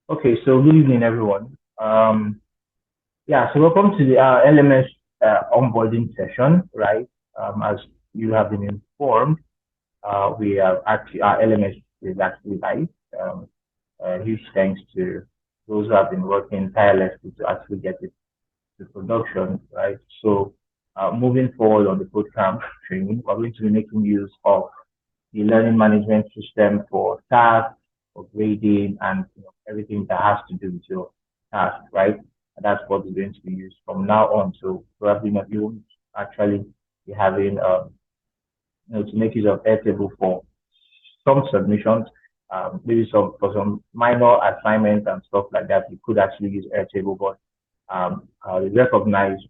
Okay, so good evening, everyone. Yeah, so welcome to the LMS onboarding session, right? As you have been informed, we are actually our LMS is actually live. Huge thanks to those who have been working tirelessly to actually get it to production, right? So, moving forward on the Kodecamp training, we're going to be making use of the learning management system for tasks, for grading, and everything that has to do with your task, right? And that's what is going to be used from now on. So probably not you won't actually be having to make use of Airtable for some submissions, maybe some for some minor assignments and stuff like that. You could actually use Airtable, but the recognized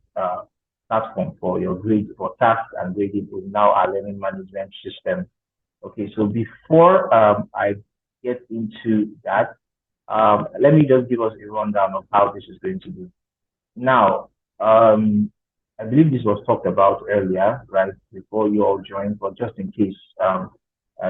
platform for your grade for tasks and grading is now our learning management system. Okay, so before I get into that, let me just give us a rundown of how this is going to be. Now, I believe this was talked about earlier, right, before you all joined, but just in case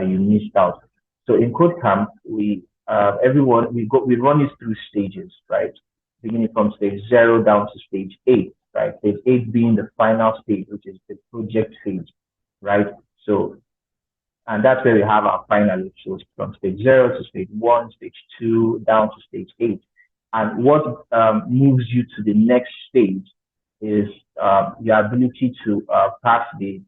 you missed out. So in Codecamp, we run it through stages, right? Beginning from stage 0 down to stage 8, right? Stage 8 being the final stage, which is the project phase, right? So and that's where we have our final so from stage 0 to stage 1, stage 2, down to stage 8. And what moves you to the next stage is your ability to pass the,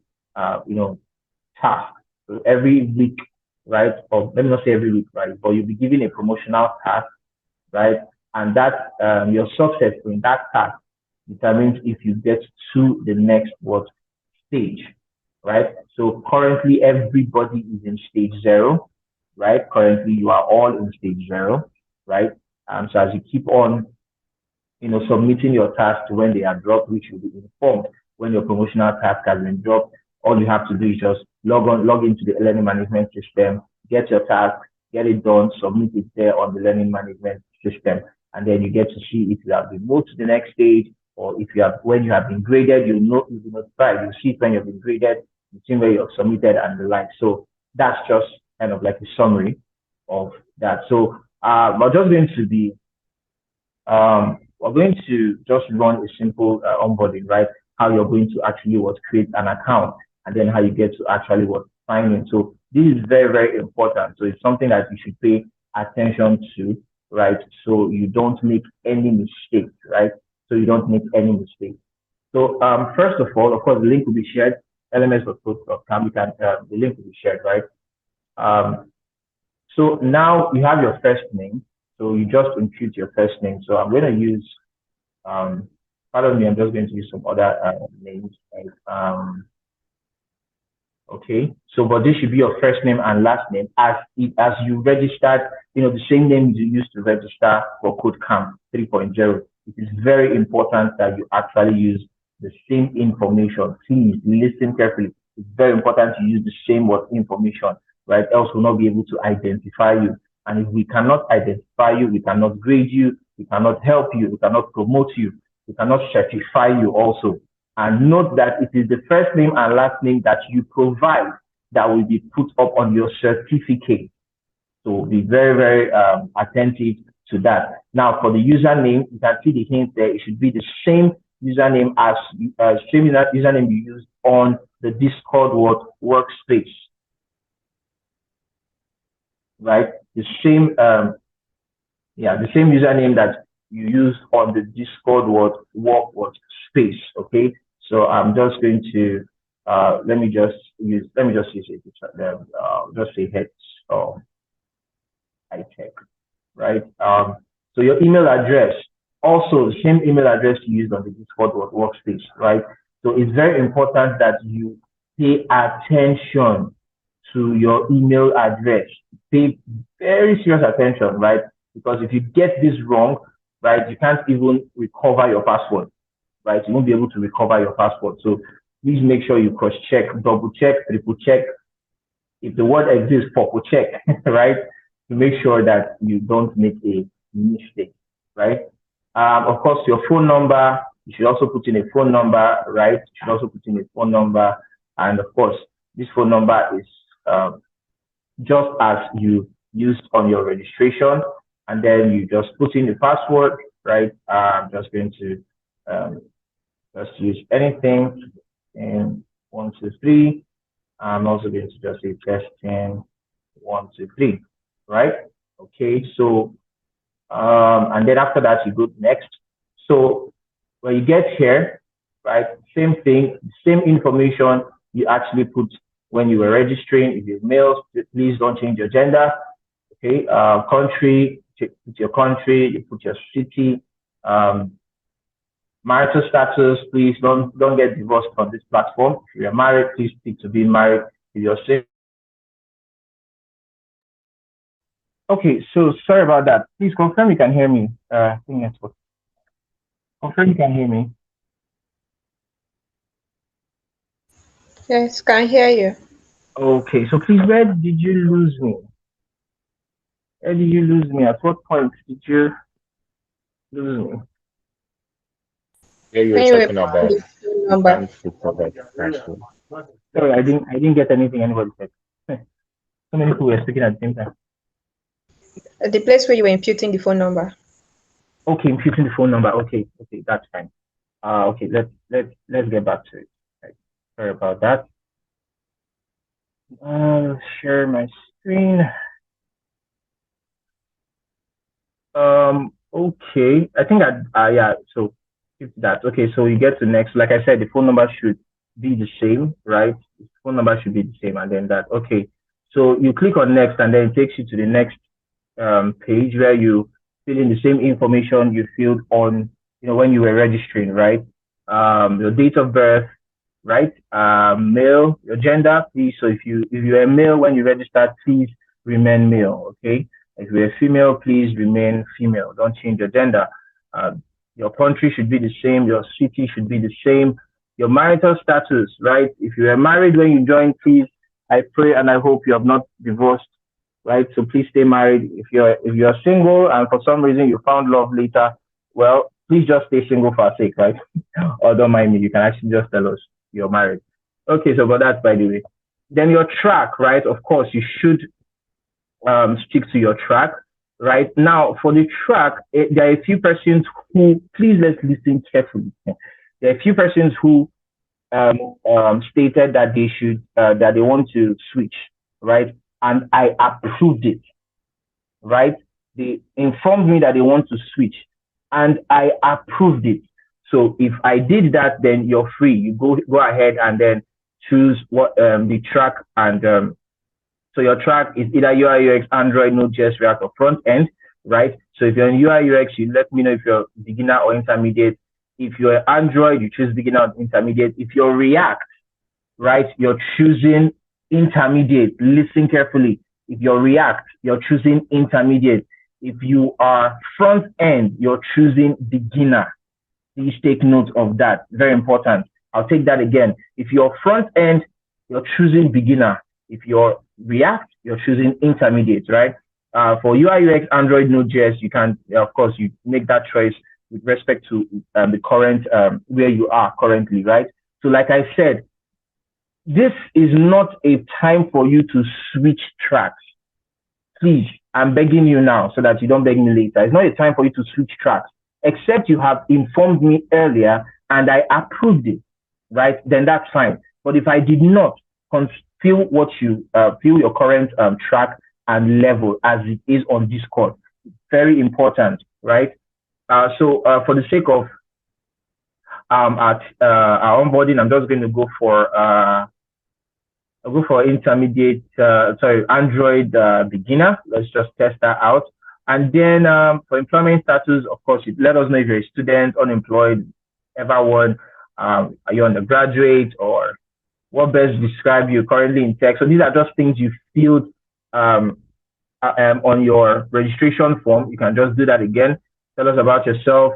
task. So every week, right? Or let me not say every week, right? But you'll be given a promotional task, right? And that your success in that task determines if you get to the next what stage, right? So currently everybody is in stage 0, right? Currently you are all in stage 0, right? So as you keep on, submitting your tasks when they are dropped, which will be informed when your promotional task has been dropped, all you have to do is just log into the learning management system, get your task, get it done, submit it there on the learning management system, and then you get to see if you have been moved to the next stage or if you have when you have been graded, you'll be notified. You see it when you've been graded, you see where you've submitted and the like. So that's just kind of like a summary of that. So we're just going to be we're going to just run a simple onboarding, right? How you're going to actually create an account and then how you get to actually sign in. So this is very, very important. So it's something that you should pay attention to, right? So you don't make any mistakes, right? So you don't make any mistakes. So first of all, of course, the link will be shared. LMS.com, the link will be shared, right? Um, so now you have your first name. So you just impute your first name. So I'm going to use, pardon me, I'm just going to use some other names. Okay. So, but this should be your first name and last name as you registered, the same name you used to register for Codecamp 3.0. It is very important that you actually use the same information. Please listen carefully. It's very important to use the same information, right? Else we'll not be able to identify you. And if we cannot identify you, we cannot grade you, we cannot help you, we cannot promote you, we cannot certify you also. And note that it is the first name and last name that you provide that will be put up on your certificate. So be very, very attentive to that. Now, for the username, you can see the hint there. It should be the same username as same username you use on the Discord workspace, right? The same, the same username that you use on the Discord workspace. Okay, so I'm just going to let me just use it. Just say heads or I check, right? So your email address, also the same email address you used on the Discord workspace, right? So it's very important that you pay attention to your email address. Pay very serious attention, right? Because if you get this wrong, right, you can't even recover your password, right? You won't be able to recover your password. So please make sure you cross check, double check, triple check. If the word exists, purple check, right? To make sure that you don't make a mistake, right? Of course, your phone number, you should also put in a phone number, right? You should also put in a phone number. And of course, this phone number is just as you used on your registration. and then you just put in the password, right? I'm just going to just use anything in 123. I'm also going to just say testing 123, right? Okay, so and then after that you go next. So when you get here, right, same thing, same information you actually put when you were registering. If you're male, please don't change your gender. Okay, country, put your country, you put your city, marital status, please don't get divorced on this platform. If you're married, please stick to being married. If you're single. Okay, so sorry about that. Please confirm you can hear me. I think that's what. Confirm you can hear me. Yes, can hear you. Okay, so please, where did you lose me? Where did you lose me? At what point did you lose me? Yeah, you were When you were talking putting about the phone the number, time to cover the password. Sorry, I didn't get anything anybody said. So many people were speaking at the same time. the place where you were inputting the phone number. Okay, I'm shifting the phone number. Okay, that's fine. Okay, let's get back to it. Right. Sorry about that. Share my screen. Okay, I think yeah, so if that, okay, so you get to next, like I said, the phone number should be the same, right? The phone number should be the same, and then that, okay. So you click on next, and then it takes you to the next page where you fill in the same information you filled on, when you were registering, right? Your date of birth, right? Male, your gender, please. So if you're a male when you registered, please remain male, okay? If you're a female, please remain female. Don't change your gender. Uh, your country should be the same. Your city should be the same. Your marital status, right? If you were married when you joined, please. I pray and I hope you have not divorced, right? So please stay married. If you're single and for some reason you found love later, well, please just stay single for our sake, right? Or don't mind me. You can actually just tell us you're married. Okay, so but that's by the way. Then your track, right? Of course, you should stick to your track, right? Now, for the track, there are a few persons who, please let's listen carefully. There are a few persons who stated that that they want to switch, right? And I approved it, right? They informed me that they want to switch, and I approved it. So if I did that, then you're free. You go ahead and then choose what the track, and so your track is either UI UX, Android, Node.js, React, or front end, right? So if you're in UI UX, you let me know if you're beginner or intermediate. If you're Android, you choose beginner or intermediate. If you're React, right, you're choosing intermediate. Listen carefully. If you're React, you're choosing intermediate. If you are front end, you're choosing beginner. Please take note of that. Very important. I'll take that again. If you're front end, you're choosing beginner. If you're React, you're choosing intermediate, right? For UI UX, Android, Node.js, you can, of course, you make that choice with respect to the current, where you are currently, right? So like I said, this is not a time for you to switch tracks. Please, I'm begging you now so that you don't beg me later. It's not a time for you to switch tracks, except you have informed me earlier and I approved it, right? Then that's fine. But if I did not fill what you fill your current track and level as it is on Discord, very important, right? So for the sake of our onboarding, I'm just going to go for I'll go for intermediate, Android beginner. Let's just test that out. And then for employment status, of course, let us know if you're a student, unemployed, everyone, are you undergraduate, or what best describe you currently in tech. So these are just things you filled on your registration form. You can just do that again. Tell us about yourself,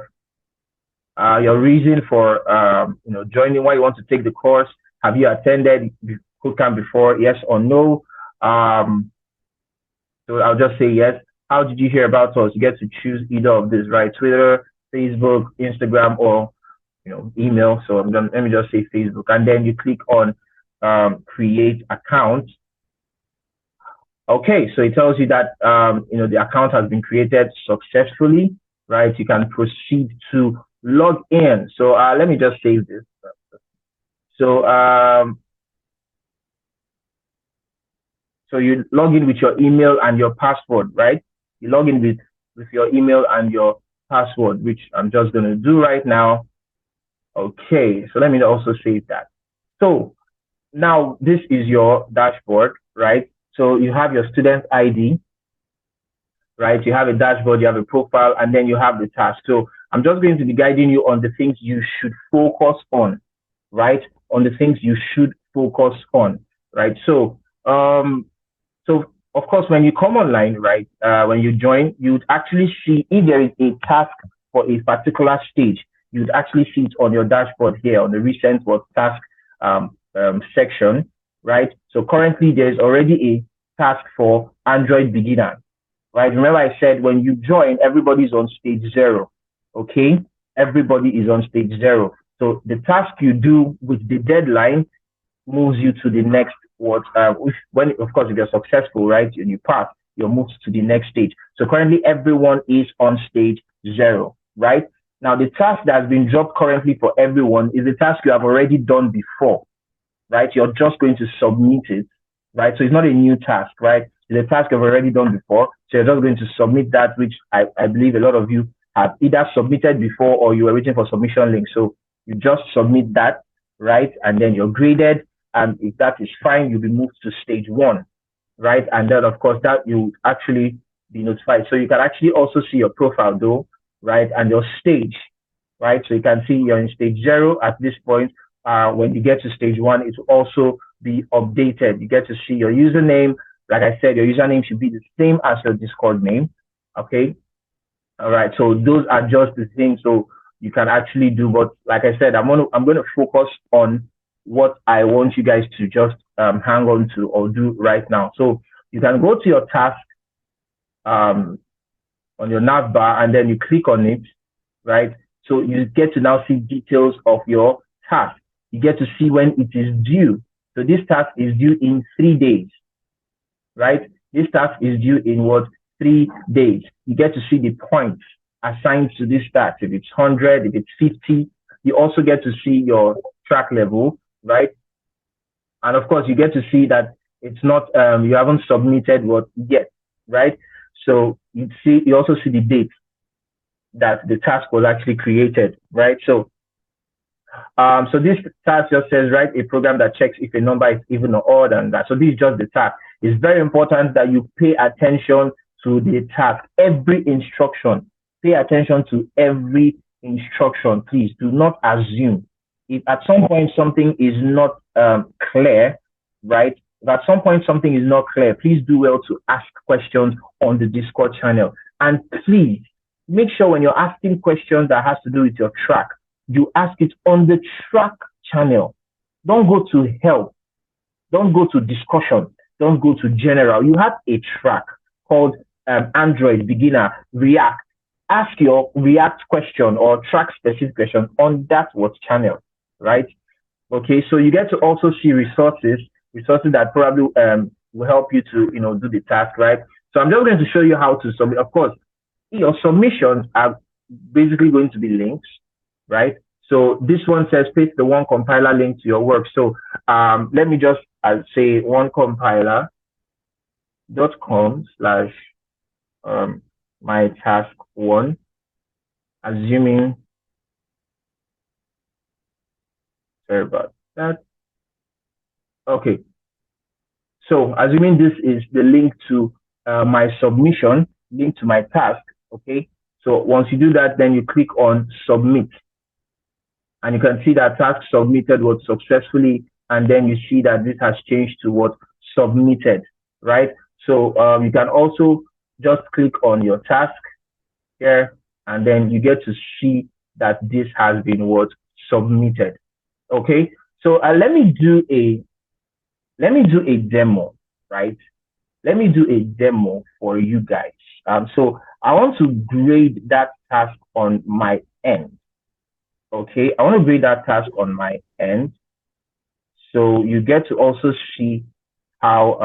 your reason for joining, why you want to take the course. Have you attended Kodecamp before? Yes or no? So I'll just say yes. How did you hear about us? You get to choose either of these, right? Twitter, Facebook, Instagram, or email. So let me just say Facebook, and then you click on create account. Okay, so it tells you that the account has been created successfully, right? You can proceed to log in. So let me just save this. So so you log in with your email and your password, right? You log in with your email and your password, which I'm just going to do right now. Okay, so let me also save that. So now this is your dashboard, right? So you have your student ID, right? You have a dashboard, you have a profile, and then you have the task. So I'm just going to be guiding you on the things you should focus on, right? On the things you should focus on, right? So of course, when you come online, right, when you join, you'd actually see if there is a task for a particular stage, you'd actually see it on your dashboard here on the recent work task section, right? So currently there's already a task for Android beginner, right? Remember I said when you join, everybody's on stage 0, okay? Everybody is on stage 0. So the task you do with the deadline moves you to the next when of course if you're successful, right, and you pass, you're moved to the next stage. So currently everyone is on stage 0, right? Now the task that has been dropped currently for everyone is a task you have already done before, right? You're just going to submit it, right? So it's not a new task, right? It's a task you've already done before. So you're just going to submit that, which I believe a lot of you have either submitted before or you were waiting for submission link. So you just submit that, right? And then you're graded. And if that is fine, you'll be moved to stage 1, right? And then, of course, that you actually be notified. So you can actually also see your profile, though, right? And your stage, right? So you can see you're in stage 0 at this point. When you get to stage 1, it will also be updated. You get to see your username. Like I said, your username should be the same as your Discord name, okay? All right. So those are just the things so you can actually do. But like I said, I'm gonna focus on what I want you guys to just hang on to or do right now. So you can go to your task on your nav bar and then you click on it, right? So you get to now see details of your task. You get to see when it is due. So this task is due in 3 days, right? This task is due in what? 3 days. You get to see the points assigned to this task. If it's 100, if it's 50, you also get to see your track level, right? And of course, you get to see that it's not, you haven't submitted what yet, right? So you also see the date that the task was actually created, right? So this task just says write a program that checks if a number is even or odd and that. So this is just the task. It's very important that you pay attention to the task, every instruction. Pay attention to every instruction, please. Do not assume. If at some point something is not clear, right? If at some point something is not clear, please do well to ask questions on the Discord channel. And please make sure when you're asking questions that has to do with your track, you ask it on the track channel. Don't go to help. Don't go to discussion. Don't go to general. You have a track called Android beginner React. Ask your React question or track specific question on that what channel, right? Okay, so you get to also see resources that probably will help you to do the task, right? So I'm just going to show you how to submit. Of course, your submissions are basically going to be links, right? So this one says paste the one compiler link to your work. So let me just say onecompiler.com/my task 1, assuming, sorry about that. Okay. So assuming this is the link to my submission, link to my task, okay? So once you do that, then you click on submit. And you can see that task submitted was successfully, and then you see that this has changed to what submitted, right? So you can also just click on your task here, and then you get to see that this has been what submitted. Okay, so let me do a demo, right? Let me do a demo for you guys. So I want to grade that task on my end. Okay, I want to grade that task on my end. So you get to also see how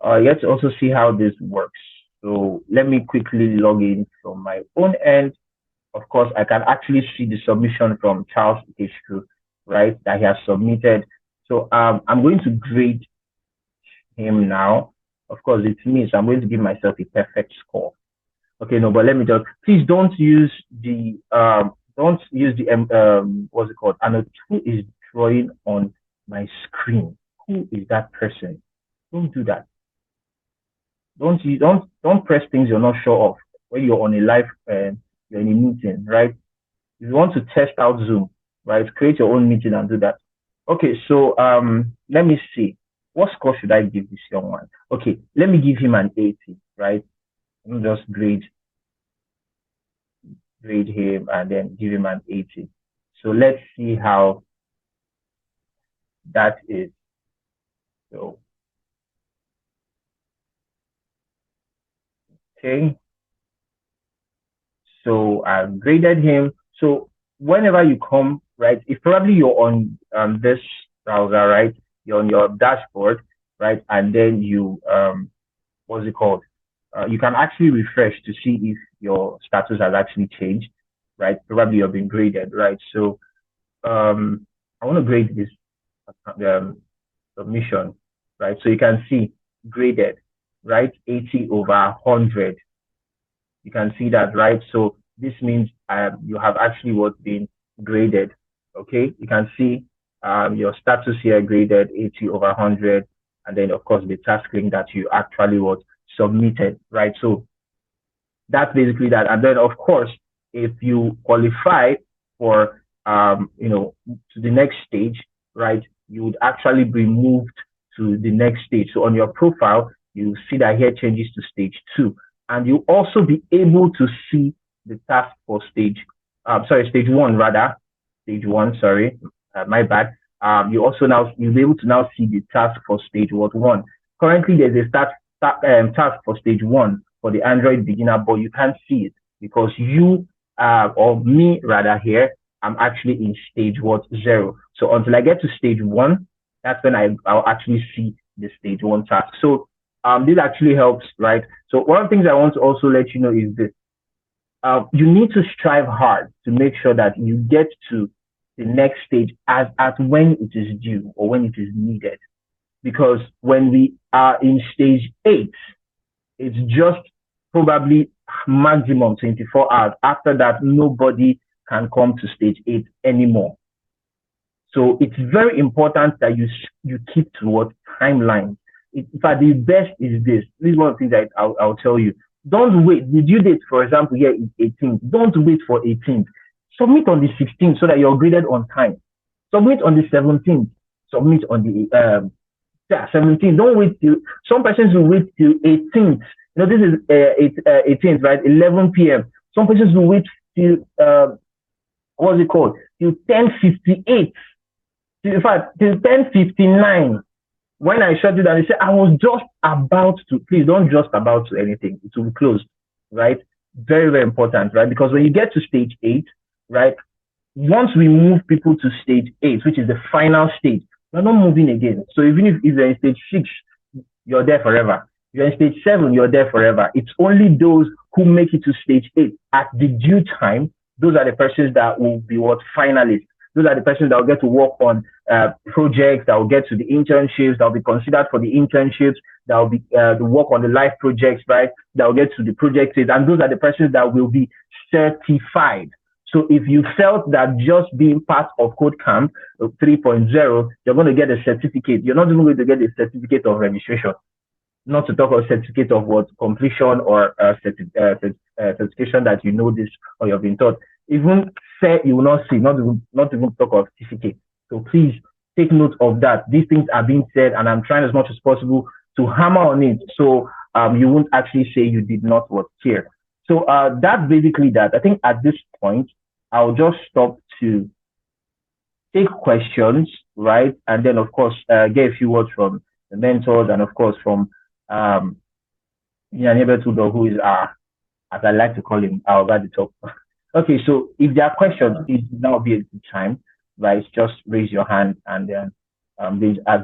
let's also see how this works. So let me quickly log in from my own end. Of course, I can actually see the submission from Charles Ikechukwu, right, that he has submitted. So I'm going to grade him now. Of course, it's me, so I'm going to give myself a perfect score. Okay, no, but let me just, please don't use the what's it called? I know who is drawing on my screen. Who is that person? Don't do that. Don't press things you're not sure of when you're on a live and you're in a meeting, right? If you want to test out Zoom, right, create your own meeting and do that. Okay, so let me see. What score should I give this young one? Okay, let me give him an 80, right? Let me just grade him and then give him an 80. So let's see how that is. So okay. So I graded him. So whenever you come, right, if probably you're on this browser, right, you're on your dashboard, right, and then you what's it called? You can actually refresh to see if your status has actually changed, right? Probably you've been graded, right? So I want to grade this submission, right? So you can see graded, right? 80 over 100. You can see that, right? So this means you have actually been graded. Okay, you can see your status here graded 80 over 100, and then of course the task link that you actually submitted, right? So that's basically that. And then of course, if you qualify for to the next stage, right, you would actually be moved to the next stage. So on your profile, you see that here changes to stage 2, and you also be able to see the task for stage 1 rather, stage 1, sorry, my bad. You'll be able to now see the task for stage 1. Currently, there's a task for stage 1 for the Android beginner, but you can't see it because you or me rather here, I'm actually in stage 0. So until I get to stage 1, that's when I'll actually see the stage 1 task. So this actually helps, right? So one of the things I want to also let you know is this. You need to strive hard to make sure that you get to the next stage at when it is due or when it is needed. Because when we are in stage 8, it's just probably maximum 24 hours. After that, nobody can come to stage 8 anymore. So it's very important that you keep to what timeline. In fact, the best is this. This is one of the things that I'll tell you. Don't wait. The due date, for example, here is 18th. Don't wait for 18th. Submit on the 16th so that you're graded on time. Submit on the 17th. Submit on the 17th. Don't wait till some persons will wait till 18th. This is 18th, right? 11 p.m. Some persons will wait till what's it called? Till 10:58. In fact, till 10:59. When I shut it down, they say I was just about to. Please don't just about to anything. It will be closed, right? Very, very important, right? Because when you get to stage 8, right? Once we move people to stage 8, which is the final stage, we're not moving again. So even if you're in stage 6, you're there forever. You're in stage 7, you're there forever. It's only those who make it to stage 8 at the due time. Those are the persons that will be finalists. Those are the persons that will get to work on projects, that will get to the internships, that will be considered for the internships, that will be to work on the live projects, right? That will get to the projects, and those are the persons that will be certified. So if you felt that just being part of Kodecamp 3.0, you're going to get a certificate, you're not even going to get a certificate of registration. Not to talk about certificate of completion or certification that you know this or you've been taught. Even say you will not see, not even talk of certificate. So please take note of that. These things are being said, and I'm trying as much as possible to hammer on it, so you won't actually say you did not hear. So that's basically that. I think at this point, I'll just stop to take questions, right? And then, of course, get a few words from the mentors and, of course, from Neighbor Tudor, who is as I like to call him, our at the top. Okay, so if there are questions, please now be a good time, right? Just raise your hand and then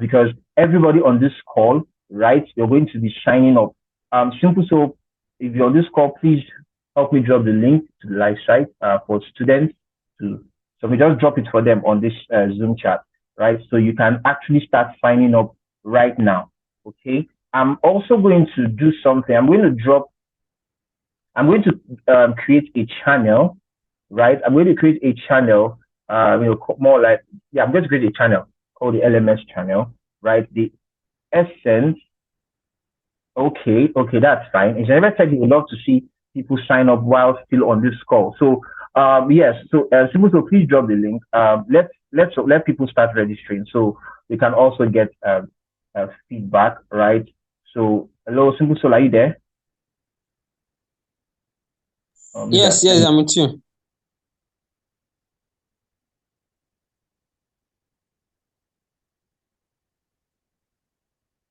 because everybody on this call right? You're going to be signing up. Simple. So if you're on this call, please help me drop the link to the live site for students to. So we just drop it for them on this Zoom chat, right? So you can actually start signing up right now. Okay. I'm also going to do something. I'm going to create a channel, right? I'm going to create a channel, more like, yeah, I'm going to create a channel called the LMS channel, right? The essence. Okay, that's fine. It's never said you would love to see people sign up while still on this call. So, yes, so Simple, so please drop the link. Let people start registering so we can also get feedback, right? So, hello, Simple Soul, are you there? Yes, I'm with you.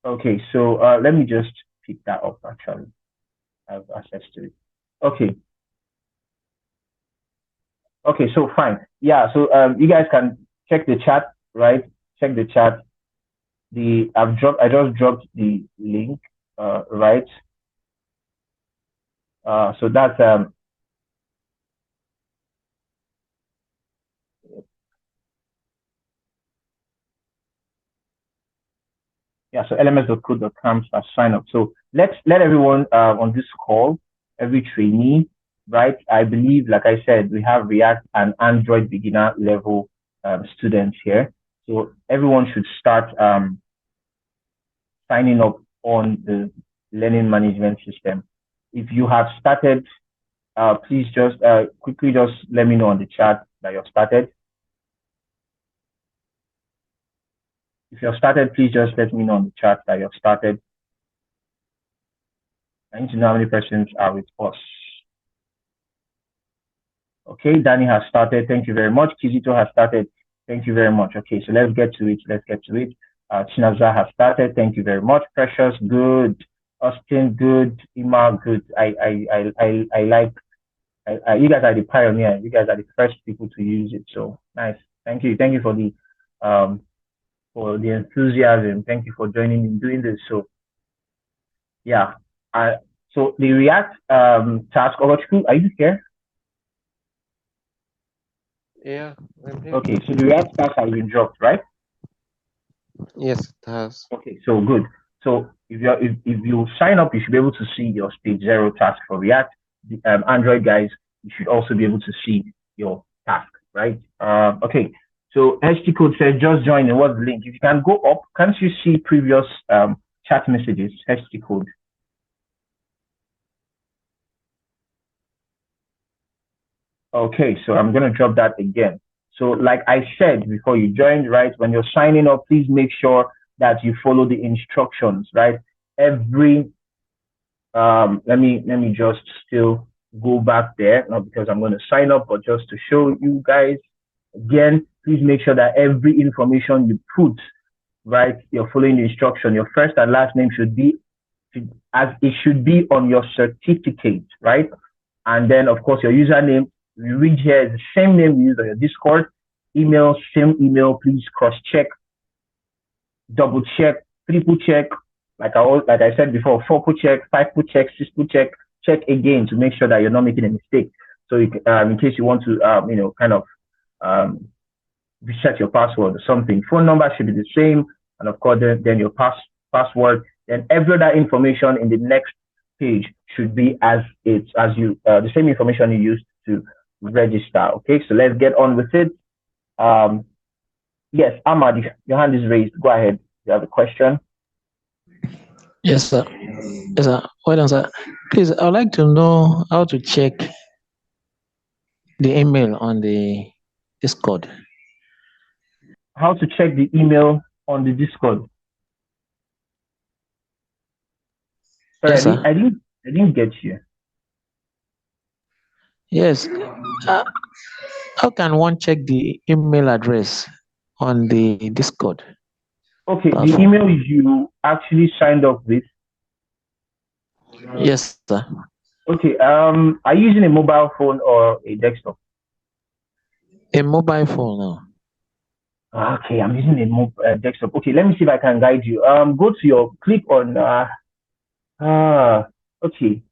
Okay, so let me just pick that up. Actually, I have access to it. Okay. Okay, so fine. Yeah, so you guys can check the chat, right? Check the chat. I just dropped the link, right? So that's yeah, so lms.code.camp sign up. So let everyone on this call, every trainee, right? I believe, like I said, we have React and Android beginner level students here. So everyone should start signing up on the learning management system. If you have started, please just quickly just let me know on the chat that you've started. If you've started, please just let me know on the chat that you've started. I need to know how many persons are with us. Okay, Danny has started. Thank you very much. Kizito has started. Thank you very much. Okay, so let's get to it. Chinazza has started. Thank you very much. Precious, good. Austin, good. Ima, good. I like. You guys are the pioneer. You guys are the first people to use it. So nice. Thank you. Thank you for the enthusiasm. Thank you for joining in doing this. So yeah. So the React task. Are you here? Yeah, I'm here. Okay, so the React task has been dropped, right? Yes, it has. Okay, so good. So if you sign up, you should be able to see your stage 0 task for React. The Android guys, you should also be able to see your task, right? Okay. So HT code says just join. And what's the link? If you can go up, can't you see previous chat messages? HT code. Okay, so I'm gonna drop that again. So like I said before you joined, right? When you're signing up, please make sure that you follow the instructions, right? Every let me just still go back there, not because I'm going to sign up, but just to show you guys again. Please make sure that every information you put, right, you're following the instruction. Your first and last name should be as it should be on your certificate, right? And then of course your username. You read here is the same name you use on your Discord. Email, same email. Please cross check, double check, triple check. Like I said before, 4-put check, 5-put check, 6-put check, check again to make sure that you're not making a mistake. So you, in case you want to, kind of reset your password or something, phone number should be the same, and of course then your password. Then every other information in the next page should be the same information you used to register. Okay, so let's get on with it. Yes, Ahmad, your hand is raised. Go ahead. You have a question? Yes, sir. Yes, sir. Well done, sir. Please, I would like to know how to check the email on the Discord. How to check the email on the Discord? Sorry, Yes, sir. I didn't get you. Yes. How can one check the email address on the Discord? Okay, platform? the email you actually signed up with. Yes, sir. Okay, are you using a mobile phone or a desktop? A mobile phone now. Okay, I'm using a desktop. Okay, let me see if I can guide you. Go to your click on. Okay.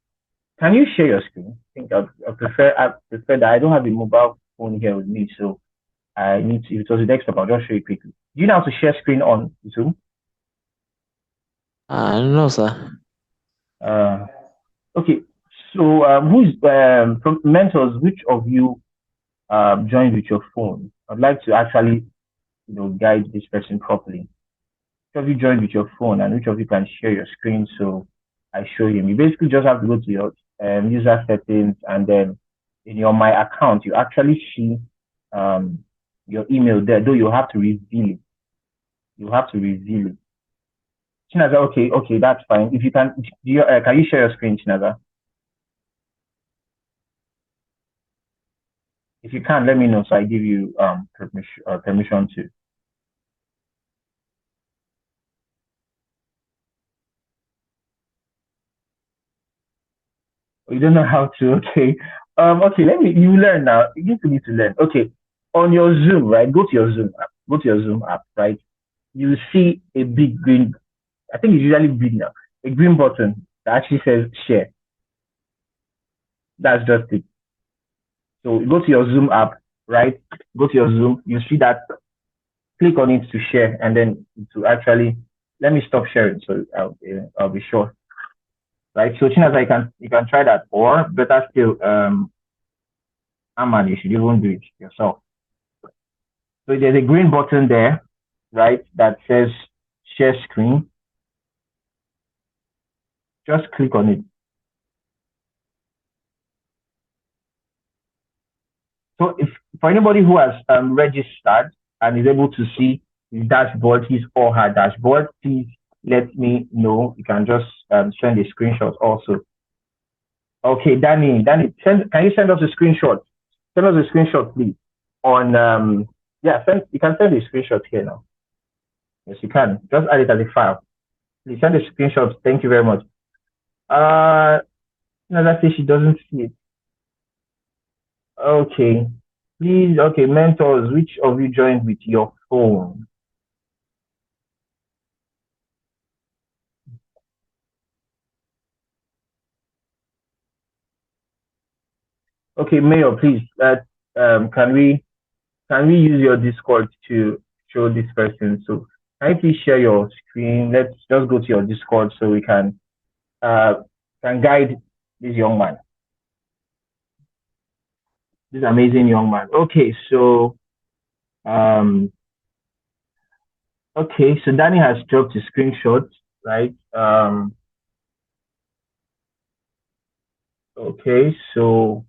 Can you share your screen? I think I prefer that. I don't have a mobile phone here with me, so I need to. If it was a desktop, I'll just show you quickly. Do you know how to share screen on Zoom? No, sir. Okay. So who's from mentors? Which of you joined with your phone? I'd like to actually guide this person properly. Which of you joined with your phone, and which of you can share your screen so I show him? You basically just have to go to your user settings, and then in your my account you actually see um your email there, though you have to reveal it. You have to reveal it. Chinaza, okay, that's fine. If you can, can you share your screen, Chinaza? If you can, let me know so I give you permission to. You don't know how to. Okay. Okay. You learn now. You need to learn. Okay. On your Zoom, right? Go to your Zoom app. Go to your Zoom app, right? You see a big green. I think it's usually big now. A green button that actually says share. That's just it. So you go to your Zoom app, right? Go to your Zoom. You see that. Click on it to share, and then to actually let me stop sharing so I'll be sure. Right. So, Chinas, you can try that, or better still, Ahmad, you should even do it yourself. So there's a green button there, right, that says share screen. Just click on it. So if for anybody who has registered and is able to see his dashboard, his or her dashboard, please let me know. You can just send a screenshot also. Okay, Danny, can you send us a screenshot? Send us a screenshot, please. On you can send a screenshot here now. Yes, you can. Just add it as a file. Please send a screenshot. Thank you very much. No, let's say she doesn't see it. Okay. Please, okay, mentors, which of you joined with your phone? Okay, Mayor, please, can we use your Discord to show this person? So can you please share your screen? Let's just go to your Discord so we can guide this young man. This amazing young man. Okay, so okay, so Danny has dropped a screenshot, right? Okay, so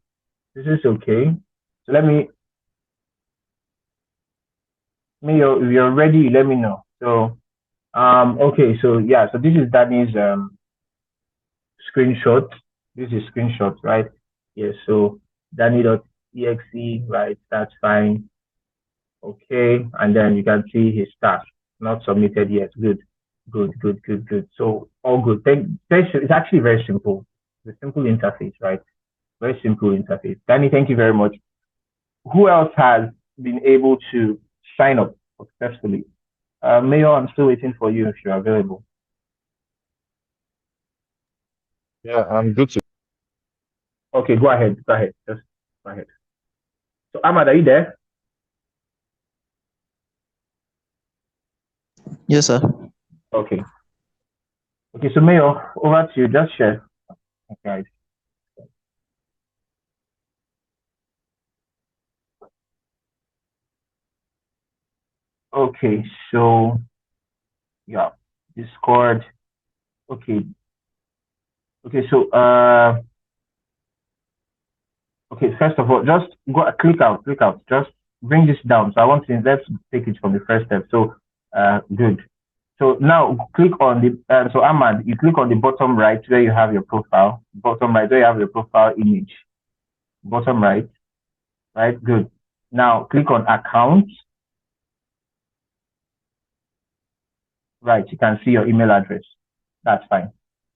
this is okay. So Mayor, if you're ready, let me know. So okay, so yeah, so this is Danny's screenshot. This is screenshot, right? Yeah, so Danny.exe, right? That's fine. Okay, and then you can see his task not submitted yet. Good. So all good. It's actually very simple. It's a simple interface, right? Very simple interface. Danny, thank you very much. Who else has been able to sign up successfully? Mayor, I'm still waiting for you if you're available. Yeah, I'm good to. Okay, go ahead. Just go ahead. So, Ahmad, are you there? Yes, sir. Okay. Okay, so Mayor, over to you. Just share. Okay. Okay, so yeah, Discord. Okay. Okay, so okay, first of all, just go click out. Just bring this down. So I want to let's take it from the first step. So good. So now click on the so Ahmad, you click on the bottom right where you have your profile. Bottom right where you have your profile image. Bottom right. Right, good. Now click on account. Right, you can see your email address. That's fine.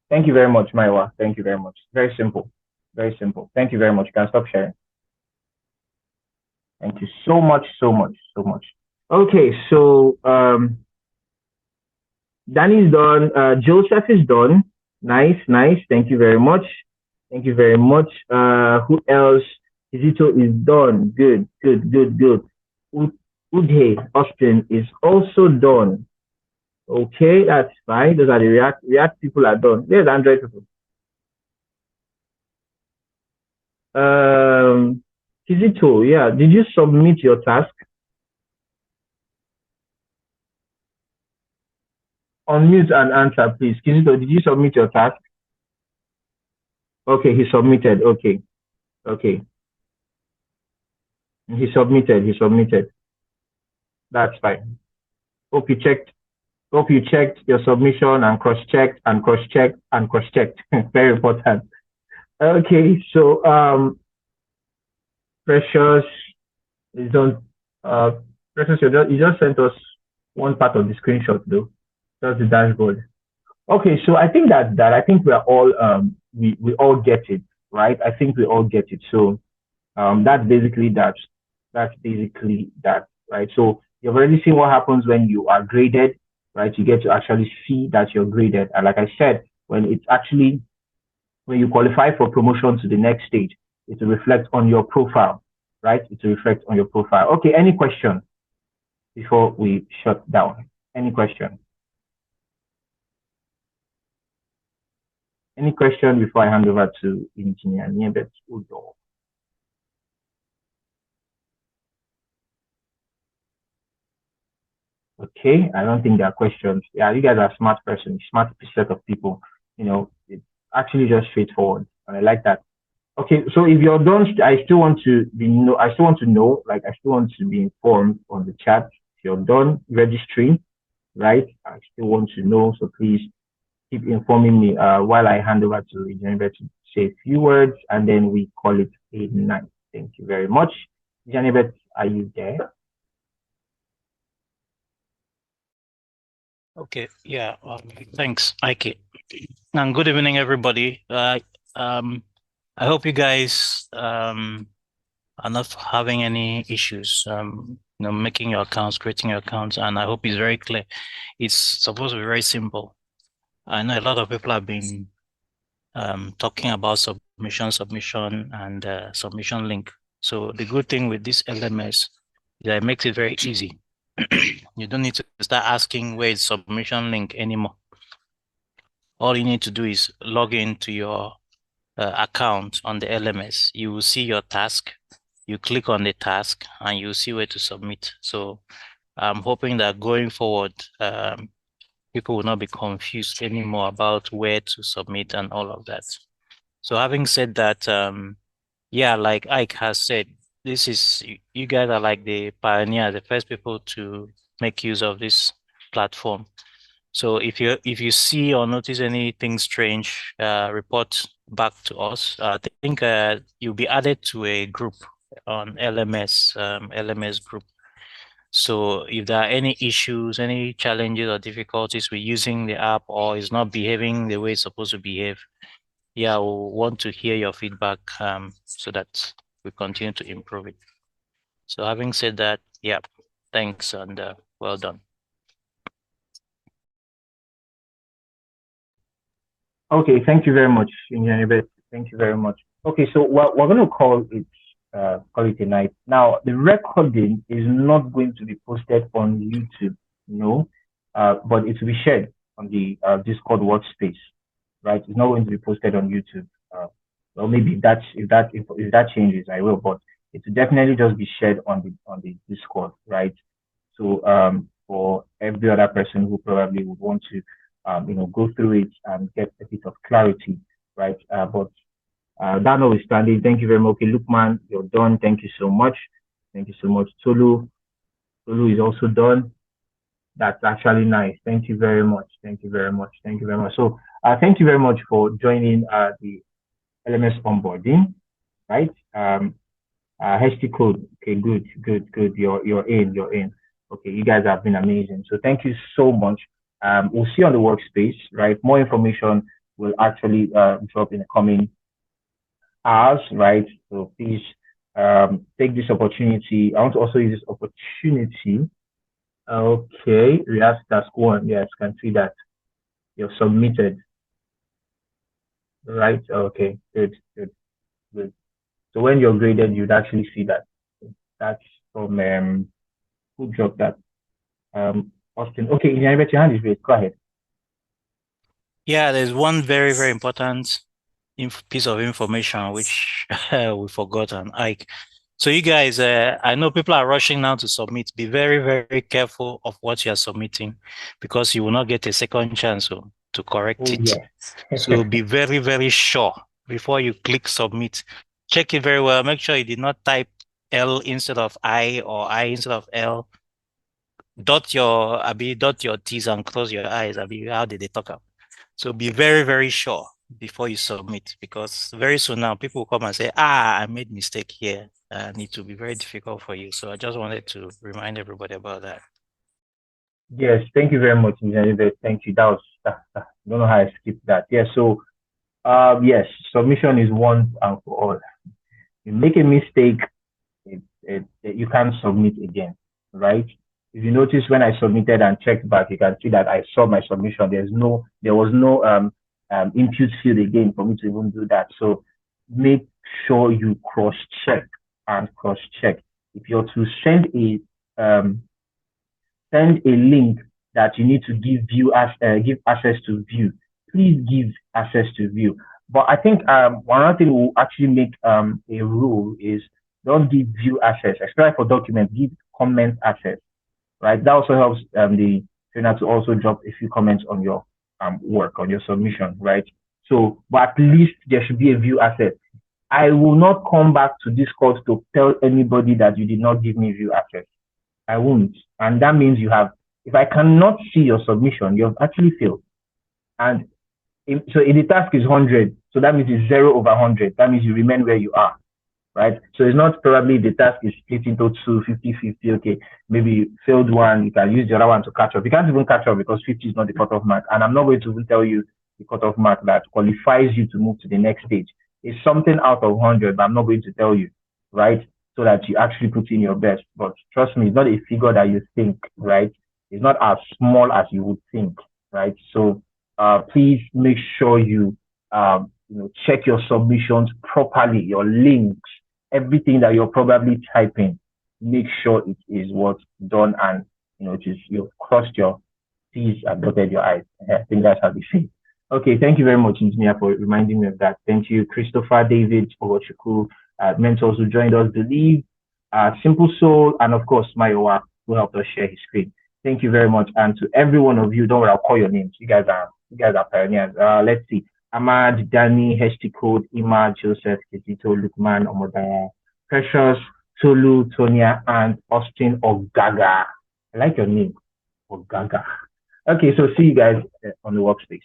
Thank you very much, Maiwa. Thank you very much. Very simple. Very simple. Thank you very much. You can stop sharing. Thank you so much. Okay, so Danny's done. Joseph is done. Nice, nice. Thank you very much. Thank you very much. Who else? Kizito is done. Good, good, good, good. Udhe Austin is also done. Okay, that's fine. Those are the React people are done. There's Android people. Kizito, yeah. Did you submit your task? Unmute and answer, please. Kizito, did you submit your task? Okay, he submitted. Okay, okay. He submitted. He submitted. That's fine. Hope you checked. Hope you checked your submission and cross-checked and cross-checked and cross-checked. Very important. Okay, so Precious is done. Precious, you just sent us one part of the screenshot though. That's the dashboard. Okay, so I think that I think we are all we all get it, right? I think we all get it. So that's basically that. That's basically that, right? So you've already seen what happens when you are graded, right? You get to actually see that you're graded. And like I said, when you qualify for promotion to the next stage, it will reflect on your profile, right? It will reflect on your profile. Okay, any question before we shut down? Any question? Any question before I hand over to Engineer Niebet Udo? Okay, I don't think there are questions. Yeah, you guys are smart persons, smart set of people. You know, it's actually just straightforward, and I like that. Okay, so if you're done, I still want to know, like I still want to be informed on the chat. If you're done registering, right? I still want to know, so please keep informing me while I hand over to Jennifer to say a few words, and then we call it a night. Thank you very much. Jennifer, are you there? Okay, yeah, thanks, Ike. And good evening, everybody. I hope you guys are not having any issues, making your accounts, creating your accounts, and I hope it's very clear. It's supposed to be very simple. I know a lot of people have been talking about submission, and submission link. So the good thing with this LMS is that it makes it very easy. You don't need to start asking where is submission link anymore. All you need to do is log into your account on the LMS. You will see your task. You click on the task and you'll see where to submit. So I'm hoping that going forward, people will not be confused anymore about where to submit and all of that. So having said that, yeah, like Ike has said, you guys are like the pioneers, the first people to make use of this platform. So if you see or notice anything strange, report back to us. I think you'll be added to a group on LMS group. So if there are any issues, any challenges or difficulties with using the app or is not behaving the way it's supposed to behave, yeah, we want to hear your feedback so that we continue to improve it. So having said that, yeah, thanks and well done. Okay, thank you very much, Engineer. Thank you very much. Okay, so we're going to call it a night. Now, the recording is not going to be posted on YouTube, no, but it will be shared on the Discord workspace, right? It's not going to be posted on YouTube. Well, maybe if that changes, I will, but it will definitely just be shared on the Discord, right? So for every other person who probably would want to go through it and get a bit of clarity, right? But that notwithstanding, thank you very much. Okay, Lukman, you're done. Thank you so much. Thank you so much. Tolu is also done. That's actually nice. Thank you very much. Thank you very much. Thank you very much. So thank you very much for joining the LMS onboarding, right? HT code. Okay, good. You're in. Okay, you guys have been amazing. So thank you so much. We'll see you on the workspace, right? More information will actually drop in the coming hours, right? So please take this opportunity. I want to also use this opportunity Okay, React task 1. Yes, can see that you've submitted. Right? Okay, good, good, good. So when you're graded, you'd actually see that. That's from who dropped that? Austin. Okay, Inyanibet, your hand is raised. Go ahead. Yeah, there's one very, very important piece of information which we forgot on Ike. So you guys, I know people are rushing now to submit. Be very, very careful of what you are submitting because you will not get a second chance to correct it. Yes. So be very, very sure before you click submit. Check it very well. Make sure you did not type L instead of I or I instead of L. Dot your T's and close your I's. How did they talk up? So be very, very sure before you submit, because very soon now people will come and say, I made mistake here, and it will be very difficult for you. So I just wanted to remind everybody about that. Yes, thank you very much, Inyanibet. Thank you. That was, I don't know how I skipped that. Yeah, so, yes, submission is once and for all. You make a mistake, you can't submit again, right? If you notice when I submitted and checked back, you can see that I saw my submission. There was no input field again for me to even do that. So make sure you cross-check and cross-check. If you're to send a link that you need to give give access to view, please give access to view. But I think one other thing will actually make a rule is don't give view access, especially for documents, give comment access, right? That also helps the trainer to also drop a few comments on your work, on your submission, right? So, but at least there should be a view access. I will not come back to this course to tell anybody that you did not give me view access. I won't. And that means if I cannot see your submission, you have actually failed. And if the task is 100, so that means it's 0 over 100. That means you remain where you are, right? So it's not probably the task is split into 2, 50, 50. Okay, maybe you failed one, you can use the other one to catch up. You can't even catch up because 50 is not the cutoff mark. And I'm not going to tell you the cutoff mark that qualifies you to move to the next stage. It's something out of 100, but I'm not going to tell you, right? So that you actually put in your best. But trust me, it's not a figure that you think, right? It's not as small as you would think, right? So please make sure you check your submissions properly, your links, everything that you're probably typing. Make sure it is what's done, and you've crossed your T's and dotted your I's. I think that's how they say. Okay, thank you very much, Engineer, for reminding me of that. Thank you, Christopher, David, Ogochukwu, mentors who joined us, Believe, Simple Soul, and of course, Mayowa, who helped us share his screen. Thank you very much. And to every one of you, don't worry, I'll call your names. You guys are pioneers. Let's see. Ahmad, Danny, Hesti Code, Ima, Joseph, Kitito, Lukman, Omodaya, Precious, Tolu, Tonya, and Austin Ogaga. I like your name, Ogaga. Okay, so see you guys on the workspace.